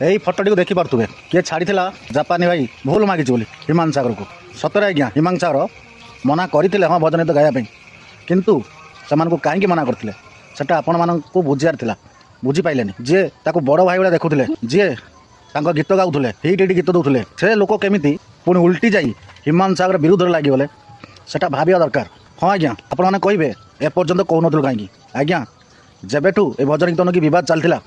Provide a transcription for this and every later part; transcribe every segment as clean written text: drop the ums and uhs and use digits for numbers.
এই ফটোটি ଦେଖିପାରୁଥିବେ କିଏ ଛାଡ଼ିଥିଲା ଜାପାନୀ ଭାଇ ଭୁଲ ମାଗିଛି ବୋଲି ହିମାଂଶୁ ସାଗରକୁ। ସତରେ ଆଜ୍ଞା ହିମାଂଶୁ ସାଗର ମନା କରିଥିଲେ ହଁ ଭଜନ ଗୀତ ଗାଇବା ପାଇଁ, କିନ୍ତୁ ସେମାନଙ୍କୁ କାହିଁକି ମନା କରିଥିଲେ ସେଟା ଆପଣମାନଙ୍କୁ ବୁଝିବାର ଥିଲା, ବୁଝିପାରିଲେନି। ଯିଏ ତାକୁ ବଡ଼ ଭାଇ ଭଳିଆ ଦେଖୁଥିଲେ, ଯିଏ ତାଙ୍କ ଗୀତ ଗାଉଥିଲେ, ହିଟ୍ ହିଟ୍ ଗୀତ ଦେଉଥିଲେ, ସେ ଲୋକ କେମିତି ପୁଣି ଉଲ୍ଟି ଯାଇ ହିମାଂଶୁ ସାଗର ବିରୁଦ୍ଧରେ ଲାଗିଗଲେ ସେଟା ଭାବିବା ଦରକାର। ହଁ ଆଜ୍ଞା, ଆପଣମାନେ କହିବେ ଏପର୍ଯ୍ୟନ୍ତ କହୁନଥିଲୁ କାହିଁକି? ଆଜ୍ଞା, ଯେବେଠୁ ଏ ଭଜନ ଗୀତ ନେଇକି ବିବାଦ ଚାଲିଥିଲା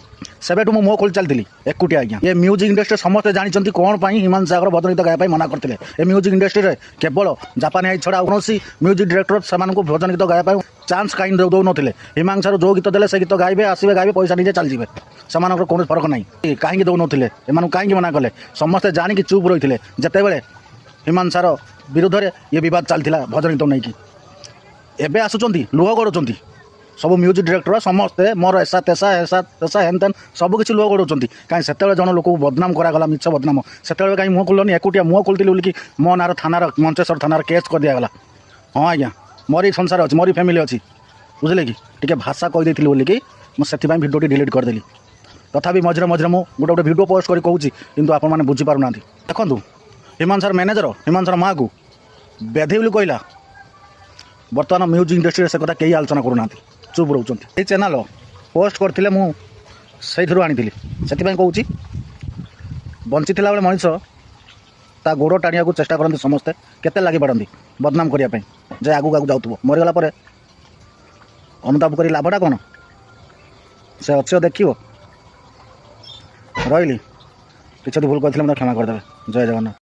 ସେବେଠୁ ମୁଁ ମୁହଁ ଖୋଲି ଚାଲିଥିଲି ଏକୁଟିଆ। ଆଜ୍ଞା, ଏ ମ୍ୟୁଜିକ୍ ଇଣ୍ଡଷ୍ଟ୍ରିରେ ସମସ୍ତେ ଜାଣିଛନ୍ତି କ'ଣ ପାଇଁ ହିମାଂଶୁ ସାଗର ଭଜନ ଗୀତ ଗାଇବା ପାଇଁ ମନା କରିଥିଲେ। ଏ ମ୍ୟୁଜିକ୍ ଇଣ୍ଡଷ୍ଟ୍ରିରେ କେବଳ ଜାପାନୀ ଆଇ ଛଡ଼ା କୌଣସି ମ୍ୟୁଜିକ୍ ଡିରେକ୍ଟର ସେମାନଙ୍କୁ ଭଜନ ଗୀତ ଗାଇବା ପାଇଁ ଚାନ୍ସ କାହିଁକି ଦେଉନଥିଲେ। ହିମାଂଶୁ ସାଗର ଯେଉଁ ଗୀତ ଦେଲେ ସେ ଗୀତ ଗାଇବେ, ଆସିବେ, ଗାଇବେ, ପଇସା ନିଜେ ଚାଲିଯିବେ, ସେମାନଙ୍କର କୌଣସି ଫରକ ନାହିଁ। କାହିଁକି ଦେଉନଥିଲେ, ଏମାନଙ୍କୁ କାହିଁକି ମନା କଲେ? ସମସ୍ତେ ଜାଣିକି ଚୁପ୍ ରହିଥିଲେ ଯେତେବେଳେ ହିମାଂଶୁ ସାଗର ବିରୁଦ୍ଧରେ ଇଏ ବିବାଦ ଚାଲିଥିଲା ଭଜନ ଗୀତ ନେଇକି। ଏବେ ଆସୁଛନ୍ତି ଲୁହ ଗଡ଼ୁଛନ୍ତି ସବୁ ମ୍ୟୁଜିକ୍ ଡିରେକ୍ଟର, ସମସ୍ତେ ମୋର ଏସା ତେସା ହେନ୍ ତେନ୍ ସବୁ କିଛି ଲୁହ ଗଡ଼ଉଛନ୍ତି। କାହିଁ ସେତେବେଳେ ଜଣେ ଲୋକକୁ ବଦନାମ କରାଗଲା, ମିଛ ବଦନାମ, ସେତେବେଳେ କାହିଁ ମୁହଁ ଖୋଲିଲନି? ଏକୁଟିଆ ମୁହଁ ଖୋଲିଥିଲି ବୋଲିକି ମୋ ନାଁର ଥାନାର ମଞ୍ଚେଶ୍ୱର ଥାନାର କେସ୍ କରିଦିଆଗଲା। ହଁ ଆଜ୍ଞା, ମୋରି ସଂସାର ଅଛି, ମୋରି ଫ୍ୟାମିଲି ଅଛି, ବୁଝିଲେ କି? ଟିକେ ଭାଷା କହିଦେଇଥିଲି ବୋଲିକି ମୁଁ ସେଥିପାଇଁ ଭିଡ଼ିଓଟି ଡିଲିଟ୍ କରିଦେଲି। ତଥାପି ମଝିରେ ମଝିରେ ମୁଁ ଗୋଟେ ଭିଡ଼ିଓ ପୋଷ୍ଟ କରି କହୁଛି, କିନ୍ତୁ ଆପଣମାନେ ବୁଝିପାରୁନାହାନ୍ତି। ଦେଖନ୍ତୁ, ହିମାଂଶୁ ସାଗର ମ୍ୟାନେଜର ହିମାଂଶୁ ସାଗର ମାଆକୁ ବ୍ୟାଧି ବୋଲି କହିଲା, ବର୍ତ୍ତମାନ ମ୍ୟୁଜିକ୍ ଇଣ୍ଡଷ୍ଟ୍ରିରେ ସେ କଥା କେହି ଆଲୋଚନା କରୁନାହାନ୍ତି, ଚୁପ୍ ରହୁଛନ୍ତି। ଏଇ ଚ୍ୟାନେଲ୍ ପୋଷ୍ଟ କରିଥିଲେ ମୁଁ ସେଇଥିରୁ ଆଣିଥିଲି, ସେଥିପାଇଁ କହୁଛି ବଞ୍ଚିଥିଲା ବେଳେ ମଣିଷ ତା ଗୋଡ଼ ଟାଣିବାକୁ ଚେଷ୍ଟା କରନ୍ତି, ସମସ୍ତେ କେତେ ଲାଗିପାରନ୍ତି ବଦନାମ କରିବା ପାଇଁ ଯେ ଆଗକୁ ଆଗକୁ ଯାଉଥିବ। ମରିଗଲା ପରେ ଅନୁତାପ କରି ଲାଭଟା କ'ଣ? ସେ ଅଛି ଦେଖିବ। ରହିଲି, କିଛି ଯଦି ଭୁଲ କରିଥିଲେ ମୋତେ କ୍ଷମା କରିଦେବେ। ଜୟ ଜଗନ୍ନାଥ।